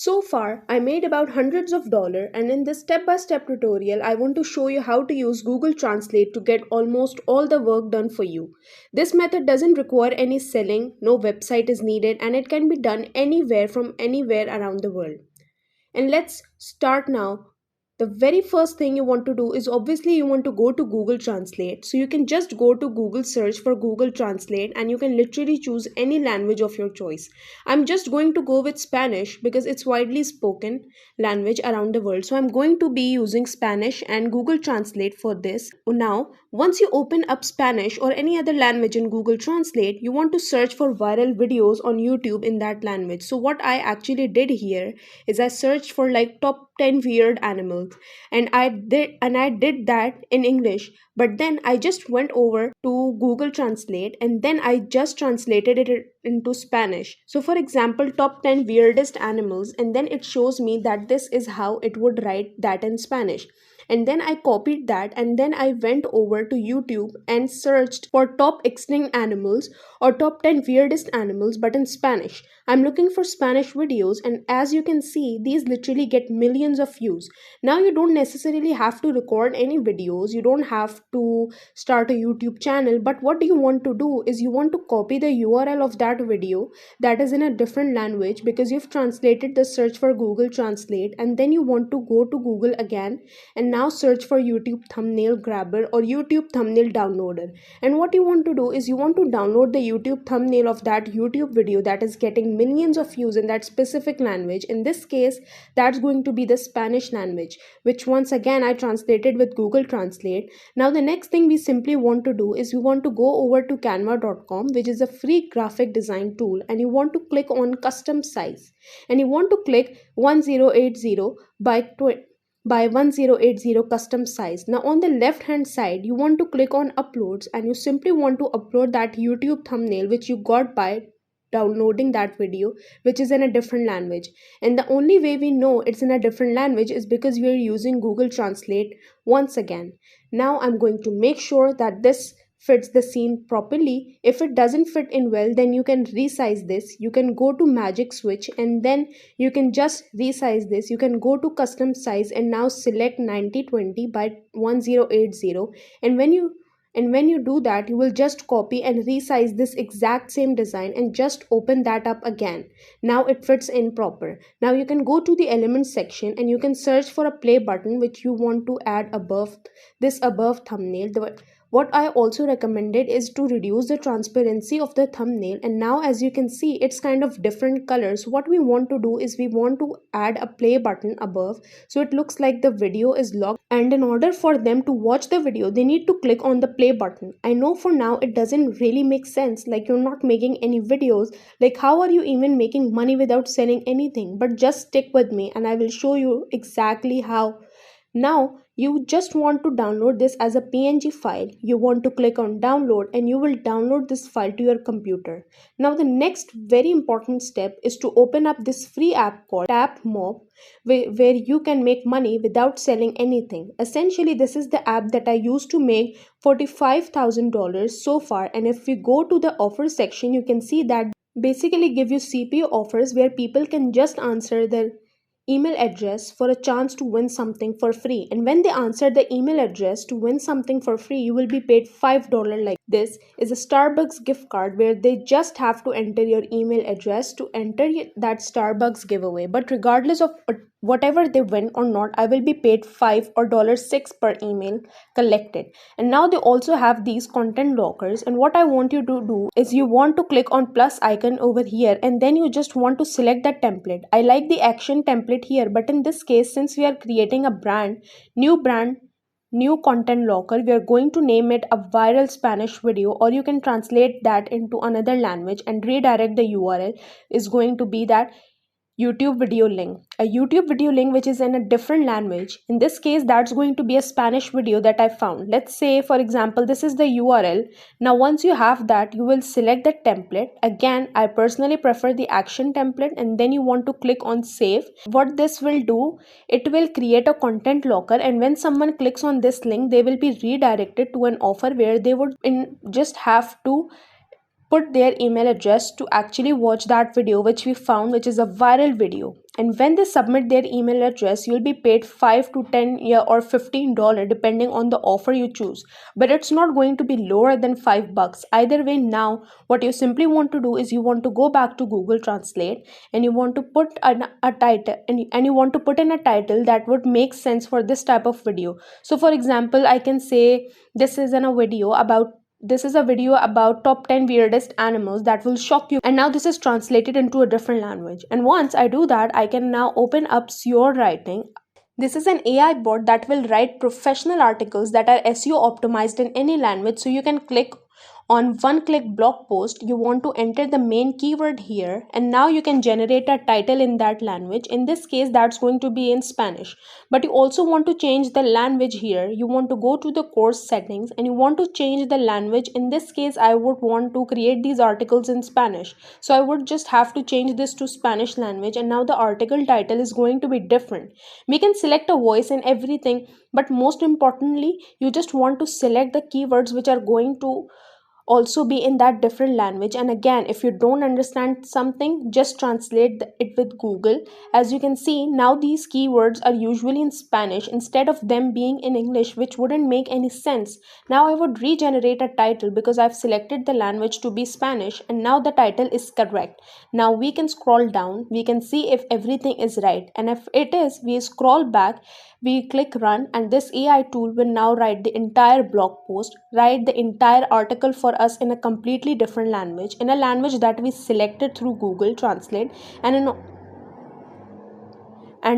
So far, I made about hundreds of dollars, and in this step-by-step tutorial, I want to show you how to use Google Translate to get almost all the work done for you. This method doesn't require any selling, no website is needed, and it can be done anywhere from anywhere around the world. And let's start now. The very first thing you want to do is obviously you want to go to Google Translate. So you can just go to Google search for Google Translate and you can literally choose any language of your choice. I'm just going to go with Spanish because it's widely spoken language around the world. So I'm going to be using Spanish and Google Translate for this. Now, once you open up Spanish or any other language in Google Translate, you want to search for viral videos on YouTube in that language. So what I actually did here is I searched for like top 10 weird animals and I did that in English, but then I just went over to Google Translate and then I just translated it into Spanish. So for example, top 10 weirdest animals, and then it shows me that this is how it would write that in Spanish. And then I copied that and then I went over to YouTube and searched for top extinct animals or top 10 weirdest animals but in Spanish. I'm looking for Spanish videos, and as you can see, these literally get millions of views. Now you don't necessarily have to record any videos, you don't have to start a YouTube channel, but what you want to do is you want to copy the URL of that video that is in a different language because you've translated the search for Google Translate, and then you want to go to Google again and now search for YouTube thumbnail grabber or YouTube thumbnail downloader. And what you want to do is you want to download the YouTube thumbnail of that YouTube video that is getting millions of views in that specific language. In this case, that's going to be the Spanish language, which once again I translated with Google Translate. Now the next thing we simply want to do is we want to go over to canva.com, which is a free graphic design tool, and you want to click on custom size and you want to click 1080 by 1080 custom size. Now on the left hand side you want to click on uploads and you simply want to upload that YouTube thumbnail which you got by downloading that video, which is in a different language. And the only way we know it's in a different language is because we are using Google Translate once again. Now I'm going to make sure that this fits the scene properly. If it doesn't fit in well, then you can resize this. You can go to magic switch and then you can just resize this. You can go to custom size and now select 9020 by 1080, and when you do that, you will just copy and resize this exact same design and just open that up again. Now it fits in proper. Now you can go to the elements section and you can search for a play button which you want to add above this above thumbnail. What I also recommended is to reduce the transparency of the thumbnail, and now as you can see it's kind of different colors. What we want to do is we want to add a play button above so it looks like the video is locked, and in order for them to watch the video they need to click on the play button. I know for now it doesn't really make sense, like you're not making any videos, like how are you even making money without selling anything, but just stick with me and I will show you exactly how. Now you just want to download this as a PNG file. You want to click on download and you will download this file to your computer. Now the next very important step is to open up this free app called Tap Mob, where you can make money without selling anything. Essentially this is the app that I used to make $45,000 so far, and if we go to the offer section you can see that basically give you CPO offers where people can just answer their email address for a chance to win something for free, and when they answer the email address to win something for free you will be paid $5. Like this is a Starbucks gift card where they just have to enter your email address to enter that Starbucks giveaway, but regardless of whatever they win or not, I will be paid $5 or $6 per email collected. And now they also have these content lockers, and what I want you to do is you want to click on plus icon over here and then you just want to select the template. I like the action template here, but in this case since we are creating a brand new content locker, we are going to name it a viral Spanish video, or you can translate that into another language and redirect the URL is going to be that YouTube video link, a YouTube video link which is in a different language. In this case that's going to be a Spanish video that I found. Let's say for example this is the URL. Now once you have that you will select the template. Again I personally prefer the action template, and then you want to click on save. What this will do, it will create a content locker, and when someone clicks on this link they will be redirected to an offer where they would just have to put their email address to actually watch that video which we found, which is a viral video. And when they submit their email address, you'll be paid 5 to 10 yeah, or $15 depending on the offer you choose. But it's not going to be lower than $5. Either way, now what you simply want to do is you want to go back to Google Translate, and you want to put a title, and you want to put in a title that would make sense for this type of video. So for example, I can say this is a video about top 10 weirdest animals that will shock you. And now this is translated into a different language. And once I do that, I can now open up your writing. This is an AI bot that will write professional articles that are SEO optimized in any language. So you can click on one click blog post. You want to enter the main keyword here, and now you can generate a title in that language. In this case, that's going to be in Spanish. But you also want to change the language here. You want to go to the course settings and you want to change the language. In this case, I would want to create these articles in Spanish. So I would just have to change this to Spanish language, and now the article title is going to be different. We can select a voice and everything, but most importantly, you just want to select the keywords which are going to also be in that different language. And again, if you don't understand something, just translate it with Google. As you can see, now these keywords are usually in Spanish instead of them being in English, which wouldn't make any sense. Now I would regenerate a title because I've selected the language to be Spanish, and now the title is correct. Now we can scroll down, we can see if everything is right, and if it is, we scroll back, we click run, and this AI tool will now write the entire blog post, write the entire article for us in a completely different language, in a language that we selected through Google Translate. And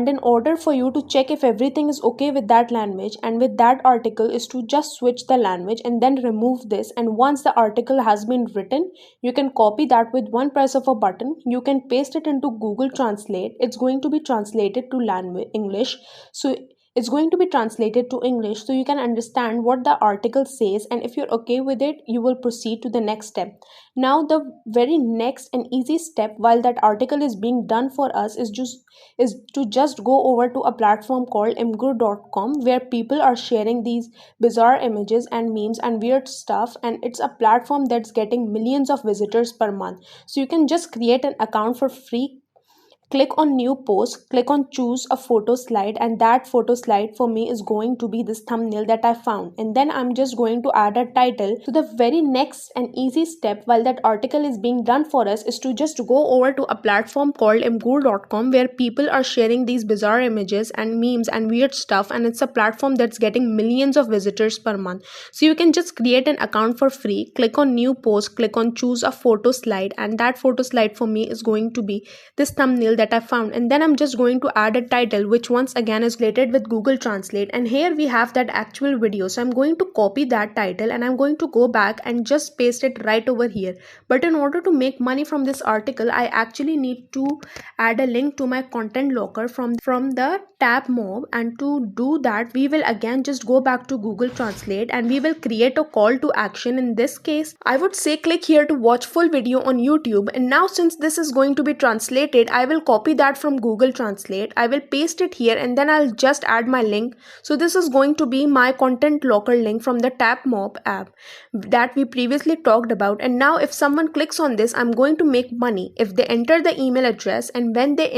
in order for you to check if everything is okay with that language and with that article, is to just switch the language and then remove this. And once the article has been written, you can copy that with one press of a button. You can paste it into Google Translate. It's going to be translated to language English. So it's going to be translated to English, so you can understand what the article says, and if you're okay with it, you will proceed to the next step. Now the very next and easy step while that article is being done for us is to just go over to a platform called imgur.com, where people are sharing these bizarre images and memes and weird stuff, and it's a platform that's getting millions of visitors per month. So you can just create an account for free. Click on new post, click on choose a photo slide, and that photo slide for me is going to be this thumbnail that I found. And then I'm just going to add a title. So the very next and easy step while that article is being done for us is to just go over to a platform called imgur.com, where people are sharing these bizarre images and memes and weird stuff, and it's a platform that's getting millions of visitors per month. So you can just create an account for free, click on new post, click on choose a photo slide, and that photo slide for me is going to be this thumbnail that I found. And then I'm just going to add a title, which once again is related with Google Translate. And here we have that actual video. So I'm going to copy that title and I'm going to go back and just paste it right over here. But in order to make money from this article, I actually need to add a link to my content locker from the tab mob. And to do that, we will again just go back to Google Translate and we will create a call to action. In this case, I would say click here to watch full video on YouTube. And now since this is going to be translated, I will copy that from Google Translate. I will paste it here and then I'll just add my link. So this is going to be my content locker link from the Tap Mob app that we previously talked about. And now if someone clicks on this, I'm going to make money if they enter the email address, and when they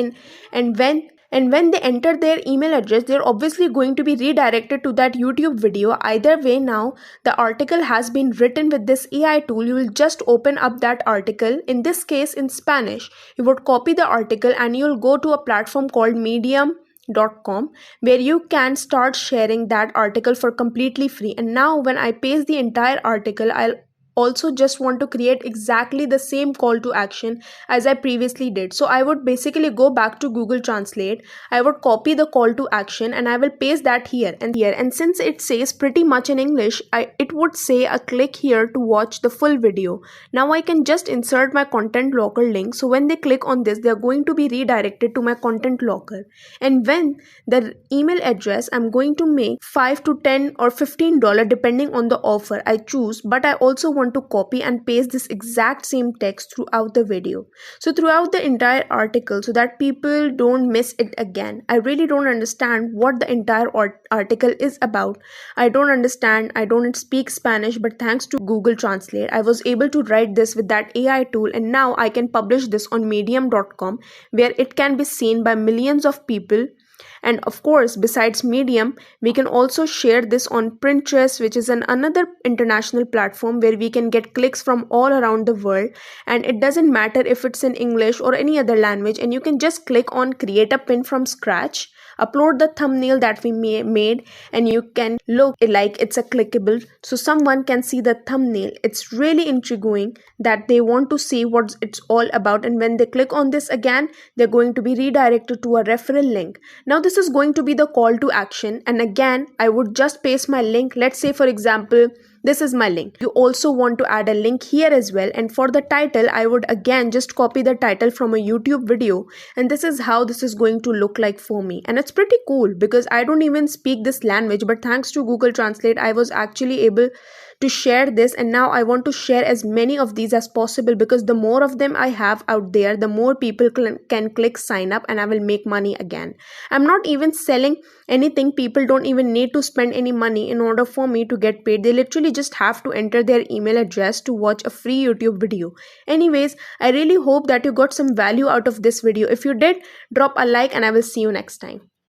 enter their email address, they're obviously going to be redirected to that YouTube video. Either way, now the article has been written with this AI tool. You will just open up that article, in this case in Spanish. You would copy the article and you'll go to a platform called medium.com, where you can start sharing that article for completely free. And now when I paste the entire article, I'll also just want to create exactly the same call to action as I previously did. So I would basically go back to Google Translate, I would copy the call to action and I will paste that here. And since it says pretty much in English, it would say a click here to watch the full video. Now I can just insert my content locker link. So when they click on this, they're going to be redirected to my content locker. And when the email address, I'm going to make $5 to $10 or $15 depending on the offer I choose. But I also want want to copy and paste this exact same text throughout the video. So throughout the entire article, so that people don't miss it again. I really don't understand what the entire article is about. I don't understand. I don't speak Spanish, but thanks to Google Translate, I was able to write this with that AI tool, and now I can publish this on medium.com, where it can be seen by millions of people. And of course, besides Medium, we can also share this on Pinterest, which is another international platform where we can get clicks from all around the world. And it doesn't matter if it's in English or any other language, and you can just click on create a pin from scratch, upload the thumbnail that we made, and you can look like it's a clickable, so someone can see the thumbnail. It's really intriguing that they want to see what it's all about, and when they click on this again, they're going to be redirected to a referral link. Now this is going to be the call to action, and again I would just paste my link. Let's say for example, this is my link. You also want to add a link here as well, and for the title I would again just copy the title from a YouTube video, and this is how this is going to look like for me. And it's pretty cool because I don't even speak this language, but thanks to Google Translate I was actually able to share this, and now I want to share as many of these as possible, because the more of them I have out there, the more people can click sign up, and I will make money again. I'm not even selling anything. People don't even need to spend any money in order for me to get paid. They literally just have to enter their email address to watch a free YouTube video. Anyways, I really hope that you got some value out of this video. If you did, drop a like, and I will see you next time.